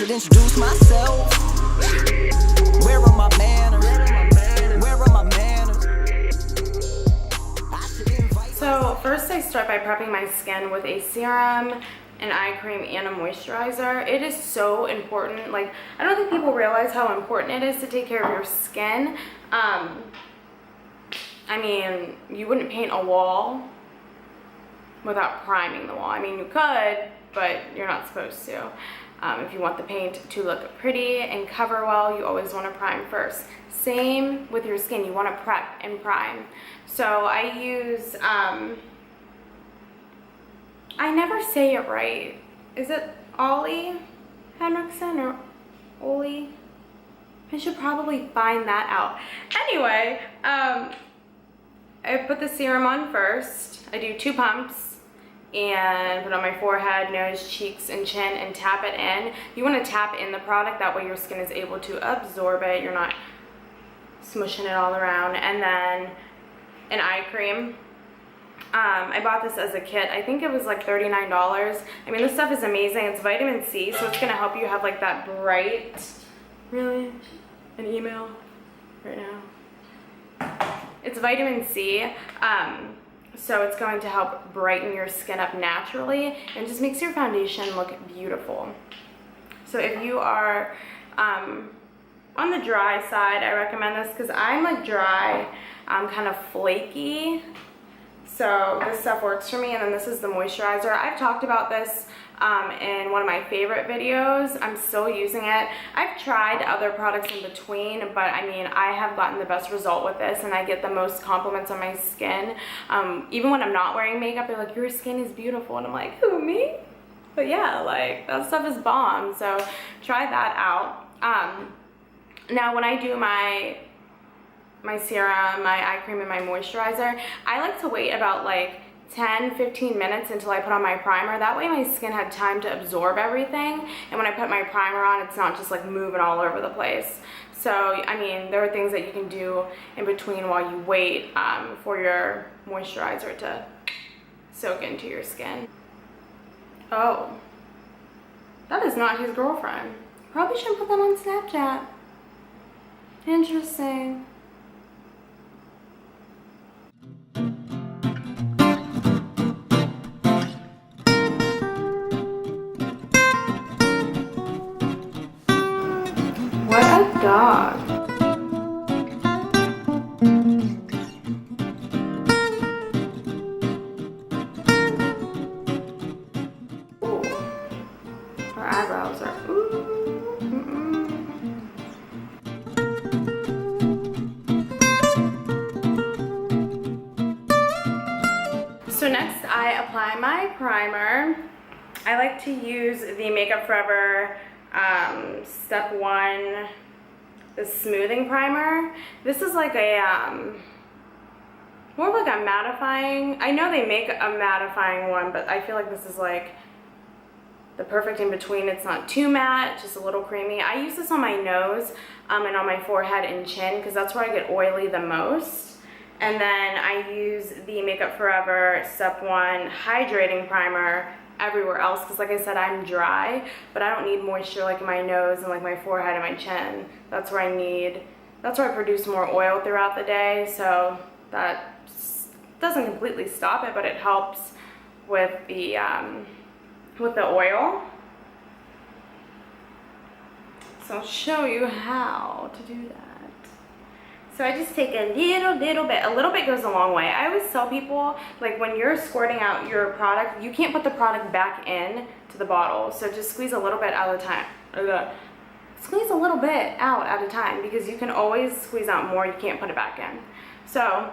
should introduce myself. Where are my manners? Where are my manners? So first I start by prepping my skin with a serum, an eye cream, and a moisturizer. It is so important. Like, I don't think people realize how important it is to take care of your skin. I mean, you wouldn't paint a wall without priming the wall. I mean, you could, but you're not supposed to. If you want the paint to look pretty and cover well, you always want to prime first. Same with your skin, you want to prep and prime. So I use, I never say it right. Is it Ollie Henriksen or Oli? I should probably find that out. Anyway, I put the serum on first. I do 2 pumps and put it on my forehead, nose, cheeks, and chin, and tap it in. You want to tap in the product, that way your skin is able to absorb it. You're not smushing it all around. And then an eye cream. I bought this as a kit. I think it was like $39. I mean, this stuff is amazing. It's vitamin C, so it's going to help you have like that bright... Really? An email right now? It's vitamin C. So it's going to help brighten your skin up naturally and just makes your foundation look beautiful. So if you are on the dry side, I recommend this because I'm like dry, I'm kind of flaky. So this stuff works for me. And then this is the moisturizer. I've talked about this in one of my favorite videos. I'm still using it. I've tried other products in between, but I mean, I have gotten the best result with this, and I get the most compliments on my skin. Even when I'm not wearing makeup, they're like, your skin is beautiful. And I'm like, who, me? But yeah, like, that stuff is bomb. So try that out. Now when I do my serum, my eye cream, and my moisturizer, I like to wait about like 10-15 minutes until I put on my primer. That way my skin had time to absorb everything, and when I put my primer on, it's not just like moving all over the place. So I mean, there are things that you can do in between while you wait for your moisturizer to soak into your skin. Oh, that is not his girlfriend. Probably shouldn't put that on Snapchat. Interesting. What a dog. Ooh. Her eyebrows are So next I apply my primer. I like to use the Makeup Forever Step 1, the smoothing primer. This is like a more of like a mattifying. I know they make a mattifying one, but I feel like this is like the perfect in between. It's not too matte, just a little creamy. I use this on my nose and on my forehead and chin because that's where I get oily the most. And then I use the Makeup Forever Step 1 hydrating primer everywhere else because, like I said, I'm dry, but I don't need moisture like in my nose and like my forehead and my chin. That's where I produce more oil throughout the day, so that doesn't completely stop it, but it helps with the oil. So I'll show you how to do that. So I just take a little bit goes a long way. I always tell people, like, when you're squirting out your product, you can't put the product back in to the bottle. So just squeeze a little bit out of time. Squeeze a little bit out at a time because you can always squeeze out more. You can't put it back in. So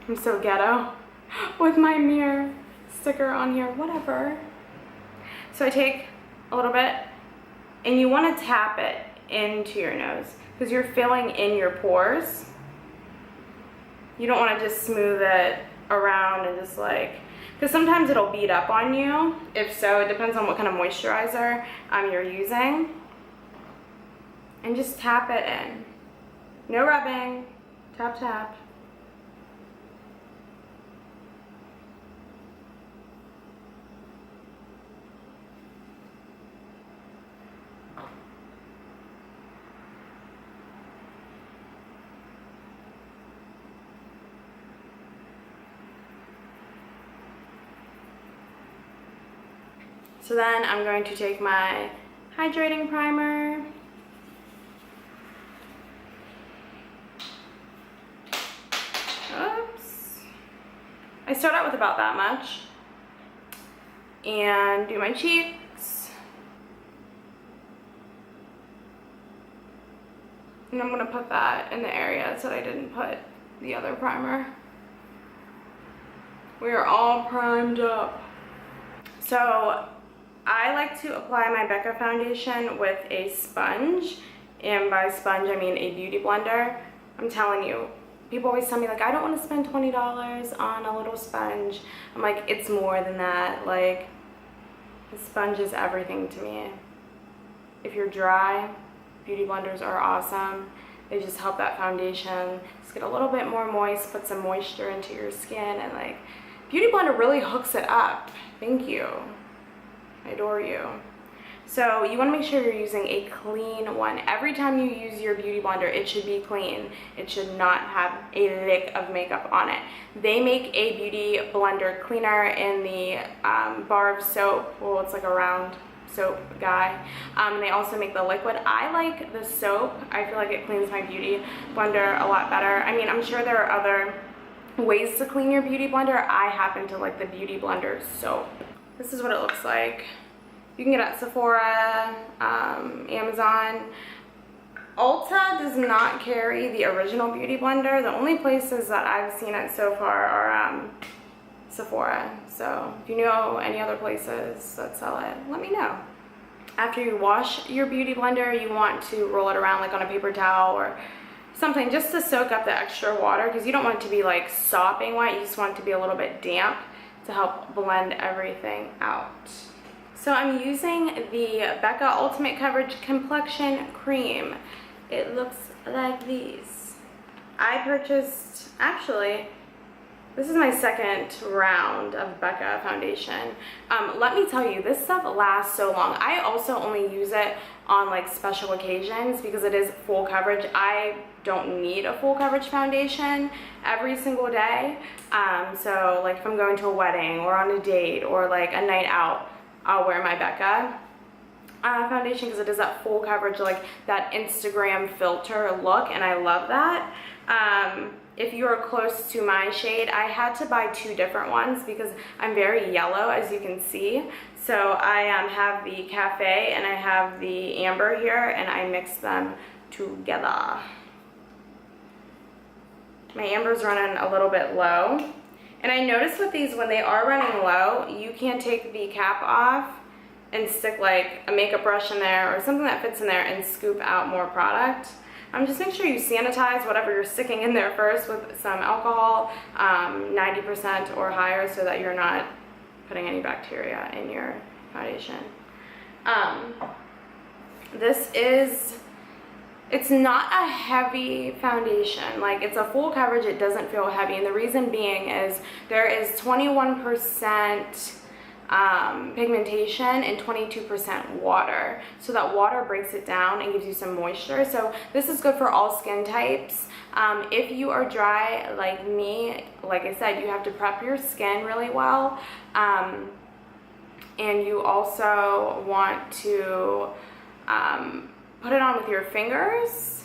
I'm so ghetto with my mirror sticker on here, whatever. So I take a little bit, and you want to tap it into your nose because you're filling in your pores. You don't want to just smooth it around and just like, because sometimes it'll bead up on you. If so, it depends on what kind of moisturizer you're using. And just tap it in. No rubbing, tap, tap. So then I'm going to take my hydrating primer. Oops. I start out with about that much. And do my cheeks. And I'm gonna put that in the areas that I didn't put the other primer. We are all primed up. So I like to apply my Becca foundation with a sponge. And by sponge, I mean a beauty blender. I'm telling you, people always tell me like, I don't want to spend $20 on a little sponge. I'm like, it's more than that. Like, the sponge is everything to me. If you're dry, beauty blenders are awesome. They just help that foundation just get a little bit more moist, put some moisture into your skin, and like, beauty blender really hooks it up. Thank you. I adore you. So you want to make sure you're using a clean one. Every time you use your beauty blender, it should be clean. It should not have a lick of makeup on it. They make a beauty blender cleaner in the bar of soap. Well, it's like a round soap guy. They also make the liquid. I like the soap. I feel like it cleans my beauty blender a lot better. I mean, I'm sure there are other ways to clean your beauty blender. I happen to like the beauty blender soap. This is what it looks like. You can get it at Sephora, Amazon. Ulta does not carry the original beauty blender. The only places that I've seen it so far are Sephora. So if you know any other places that sell it, let me know. After you wash your beauty blender, you want to roll it around like on a paper towel or something just to soak up the extra water, because you don't want it to be like sopping wet. You just want it to be a little bit damp to help blend everything out. So I'm using the Becca Ultimate Coverage Complexion Cream. It looks like these. I purchased, actually, this is my second round of Becca foundation. Let me tell you, this stuff lasts so long. I also only use it on like special occasions because it is full coverage. I don't need a full coverage foundation every single day. So like if I'm going to a wedding or on a date or like a night out, I'll wear my Becca foundation because it is that full coverage, like that Instagram filter look, and I love that. If you are close to my shade, I had to buy two different ones because I'm very yellow, as you can see. So I have the Cafe and I have the Amber here, and I mix them together. My Amber's running a little bit low. And I noticed with these, when they are running low, you can take the cap off and stick like a makeup brush in there or something that fits in there and scoop out more product. Just make sure you sanitize whatever you're sticking in there first with some alcohol, 90% or higher, so that you're not putting any bacteria in your foundation. It's not a heavy foundation. Like, it's a full coverage, it doesn't feel heavy. And the reason being is there is 21% pigmentation and 22% water. So that water breaks it down and gives you some moisture. So this is good for all skin types. If you are dry like me, like I said, you have to prep your skin really well. And you also want to put it on with your fingers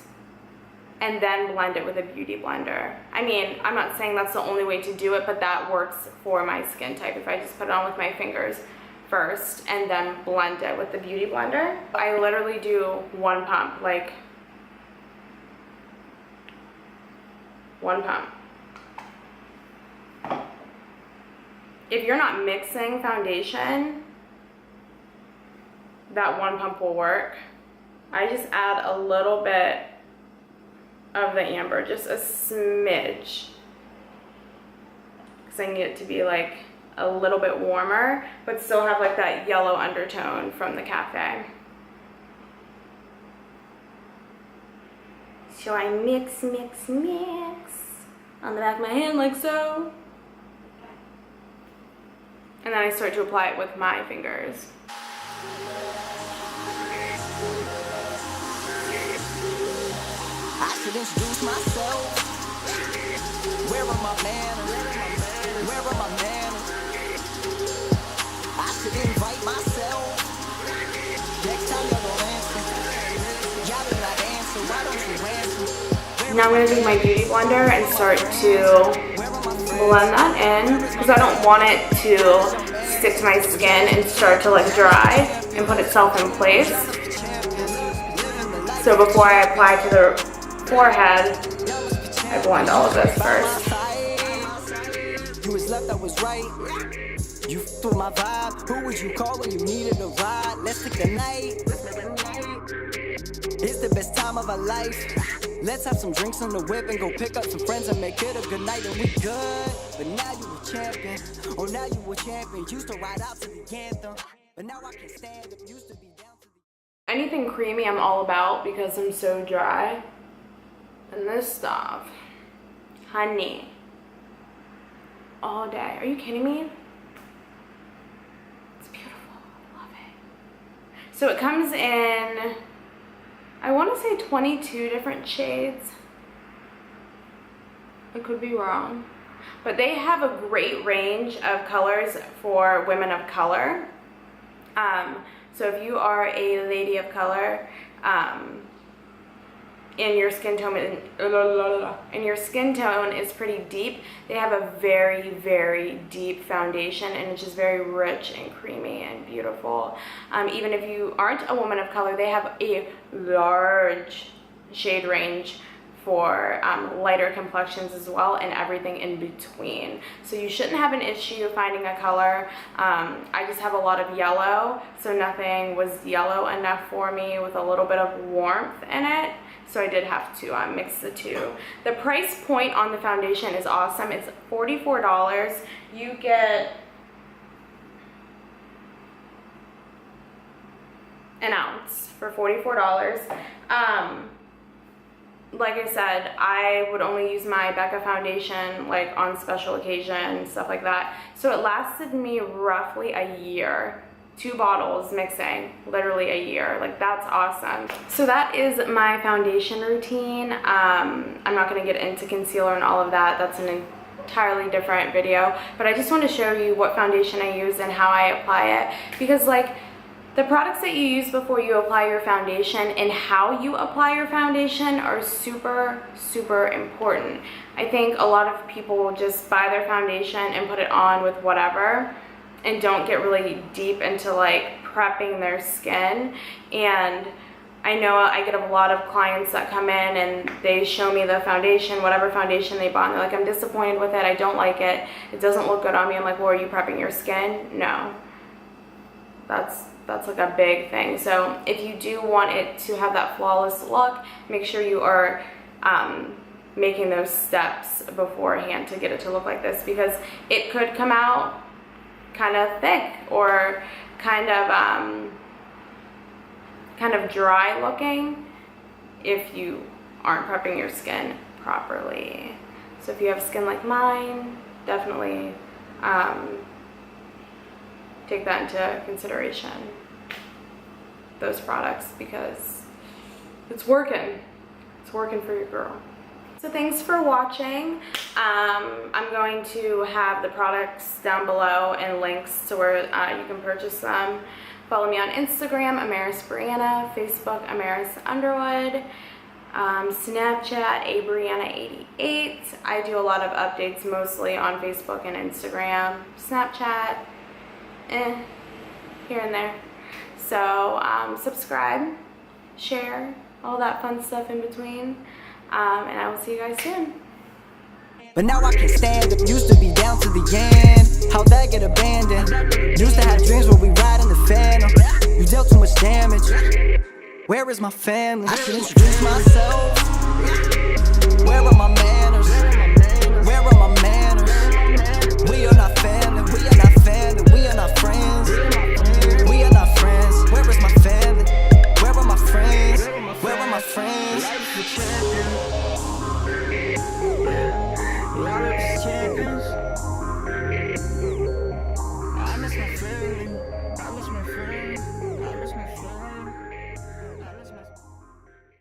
and then blend it with a beauty blender. I mean, I'm not saying that's the only way to do it, but that works for my skin type. If I just put it on with my fingers first and then blend it with the beauty blender. I literally do one pump, like one pump. If you're not mixing foundation, that one pump will work. I just add a little bit of the Amber, just a smidge, because I need it to be like a little bit warmer, but still have like that yellow undertone from the Cafe. So I mix, mix, mix on the back of my hand like so. And then I start to apply it with my fingers. I should introduce myself. Where are my manners? Where are my manners? I should invite myself. Now I'm going to take my beauty blender and start to blend that in because I don't want it to stick to my skin and start to like dry and put itself in place. So before I apply to the forehead, I blend all of this first. You was left, I was right. You with my vibe. Who would you call when you needed a ride? Let's take the night. It's the best time of our life. Let's have some drinks on the whip and go pick up some friends and make it a good night and we good. But now you a champion. Oh, now you a champion. Used to ride out to the anthem, but now I can stand up. Used to be down to the... Anything creamy I'm all about because I'm so dry. And this stuff, honey, all day. Are you kidding me? It's beautiful. I love it. So it comes in, I want to say 22 different shades. I could be wrong. But they have a great range of colors for women of color. So if you are a lady of color, and your skin tone is pretty deep, they have a very, very deep foundation, and it's just very rich and creamy and beautiful. Even if you aren't a woman of color, they have a large shade range for lighter complexions as well, and everything in between. So you shouldn't have an issue finding a color. I just have a lot of yellow, so nothing was yellow enough for me with a little bit of warmth in it. So I did have to mix the two. The price point on the foundation is awesome. It's $44. You get an ounce for $44. Like I said, I would only use my Becca foundation like on special occasions, stuff like that. So it lasted me roughly a year. 2 bottles mixing, literally a year. Like, that's awesome. So that is my foundation routine. I'm not gonna get into concealer and all of that. That's an entirely different video. But I just want to show you what foundation I use and how I apply it. Because like, the products that you use before you apply your foundation and how you apply your foundation are super, super important. I think a lot of people will just buy their foundation and put it on with whatever and don't get really deep into like prepping their skin. And I know I get a lot of clients that come in and they show me the foundation, whatever foundation they bought, and they're like, I'm disappointed with it, I don't like it, it doesn't look good on me. I'm like, well, are you prepping your skin? No. That's like a big thing. So if you do want it to have that flawless look, make sure you are making those steps beforehand to get it to look like this, because it could come out kind of thick or kind of dry looking if you aren't prepping your skin properly. So if you have skin like mine, definitely take that into consideration, those products, because it's working for your girl. So thanks for watching. I'm going to have the products down below and links to where you can purchase them. Follow me on Instagram, AmarisBrianna, Facebook, Amaris_Underwood, Snapchat, ABrianna88. I do a lot of updates mostly on Facebook and Instagram. Snapchat, here and there. So subscribe, share, all that fun stuff in between. And I will see you guys soon. But now I can stand up. Used to be down to the end. How'd that get abandoned? Used to have dreams where we ride in the phantom. You dealt too much damage. Where is my family? I should introduce myself. Where are my men?